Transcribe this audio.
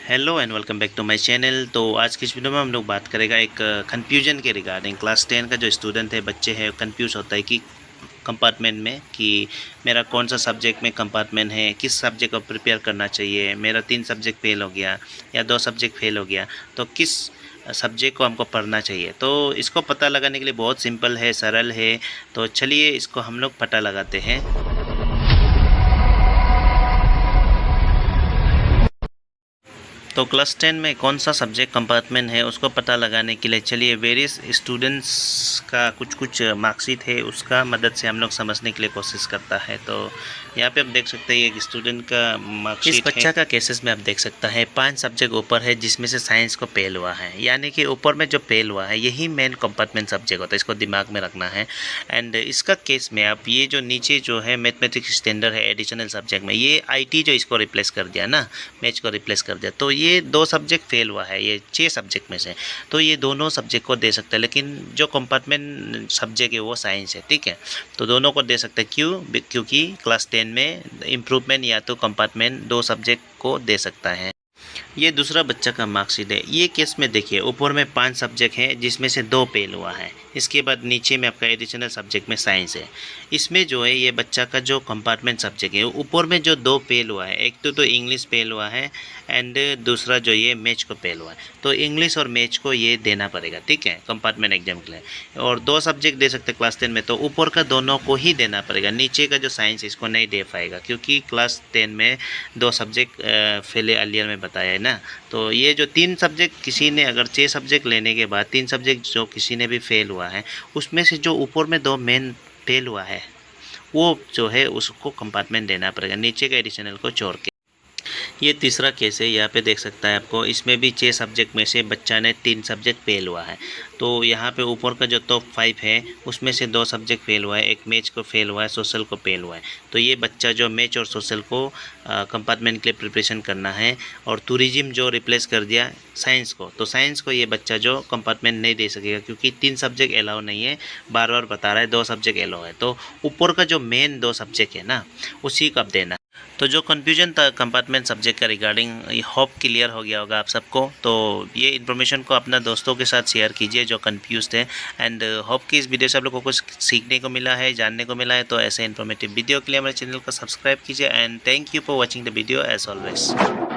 Hello and welcome back to my channel. तो आज की इस वीडियो में हम लोग बात करेगा एक कन्फ्यूजन के रिगार्डिंग। क्लास 10 का जो स्टूडेंट है, बच्चे हैं, कंफ्यूज होता है कि कंपार्टमेंट में कि मेरा कौन सा सब्जेक्ट में कंपार्टमेंट है, किस सब्जेक्ट को प्रिपेयर करना चाहिए। मेरा 3 सब्जेक्ट फेल हो गया या 2 सब्जेक्ट फेल हो गया, तो किस सब्जेक्ट को हमको पढ़ना चाहिए। तो इसको पता लगाने के लिए बहुत सिंपल है, सरल है। तो चलिए इसको हम लोग पता लगाते हैं। तो क्लास 10 में कौन सा सब्जेक्ट कंपार्टमेंट है उसको पता लगाने के लिए चलिए वेरियस स्टूडेंट्स का कुछ मार्कशीट है, उसका मदद से हम लोग समझने के लिए कोशिश करता है। तो यहाँ पे आप देख सकते हैं एक स्टूडेंट का मार्कशीट है। इस बच्चा का केसेस में आप देख सकता है 5 सब्जेक्ट ऊपर है, जिसमें से साइंस को फेल हुआ है। यानी कि ऊपर में जो फेल हुआ है यही मेन कंपार्टमेंट सब्जेक्ट होता है, इसको दिमाग में रखना है। एंड इसका केस में आप ये जो नीचे जो है मैथमेटिक्स स्टैंडर्ड है एडिशनल सब्जेक्ट में, ये IT जो इसको रिप्लेस कर दिया ना, मैथ्स को रिप्लेस कर दिया, तो ये 2 सब्जेक्ट फेल हुआ है, ये 6 सब्जेक्ट में से। तो ये दोनों सब्जेक्ट को दे सकते हैं, लेकिन जो कंपार्टमेंट सब्जेक्ट है वो साइंस है, ठीक है। तो दोनों को दे सकते हैं, क्योंकि क्लास 10 में इम्प्रूवमेंट या तो कंपार्टमेंट 2 सब्जेक्ट को दे सकता है। ये दूसरा बच्चा का मार्कशीट है। ये केस में देखिए ऊपर में 5 सब्जेक्ट है, जिसमें से 2 फेल हुआ है। इसके बाद नीचे में आपका एडिशनल सब्जेक्ट में साइंस है। इसमें जो है ये बच्चा का जो कंपार्टमेंट सब्जेक्ट है, ऊपर में जो 2 फेल हुआ है, एक तो इंग्लिश फेल हुआ है एंड दूसरा जो ये मैथ्स को फेल हुआ है। तो इंग्लिश और मैथ्स को ये देना पड़ेगा, ठीक है, कंपार्टमेंट एग्जाम के लिए। और 2 सब्जेक्ट दे सकते क्लास 10 में, तो ऊपर का दोनों को ही देना पड़ेगा। नीचे का जो साइंस है इसको नहीं दे पाएगा, क्योंकि क्लास 10 में 2 सब्जेक्ट फेल अर्लियर में बताया है ना। तो ये जो 3 सब्जेक्ट किसी ने अगर 6 सब्जेक्ट लेने के बाद 3 सब्जेक्ट जो किसी ने भी फेल हुआ है, उसमें से जो ऊपर में 2 मेन फेल हुआ है वो जो है उसको कंपार्टमेंट देना पड़ेगा, नीचे का एडिशनल को छोड़ के। ये तीसरा केस है, यहाँ पे देख सकता है आपको, इसमें भी 6 सब्जेक्ट में से बच्चा ने 3 सब्जेक्ट फेल हुआ है। तो यहाँ पे ऊपर का जो टॉप 5 है उसमें से 2 सब्जेक्ट फेल हुआ है, एक मैथ्स को फेल हुआ है, सोशल को फेल हुआ है। तो ये बच्चा जो मैथ्स और सोशल को कंपार्टमेंट के लिए प्रिपरेशन करना है, और टूरिज्म जो रिप्लेस कर दिया साइंस को, तो साइंस को ये बच्चा जो कंपार्टमेंट नहीं दे सकेगा, क्योंकि 3 सब्जेक्ट अलाउ नहीं है, बार बार बता रहा है 2 सब्जेक्ट अलाउ है। तो ऊपर का जो मेन 2 सब्जेक्ट है ना, उसी को आप देना। तो जो कन्फ्यूजन था कंपार्टमेंट सब्जेक्ट का रिगार्डिंग, होप क्लियर हो गया होगा आप सबको। तो ये इन्फॉर्मेशन को अपना दोस्तों के साथ शेयर कीजिए जो कंफ्यूज्ड है। एंड होप कि इस वीडियो से आप लोगों को कुछ सीखने को मिला है, जानने को मिला है। तो ऐसे इन्फॉर्मेटिव वीडियो के लिए हमारे चैनल को सब्सक्राइब कीजिए। And thank you for watching the video as always.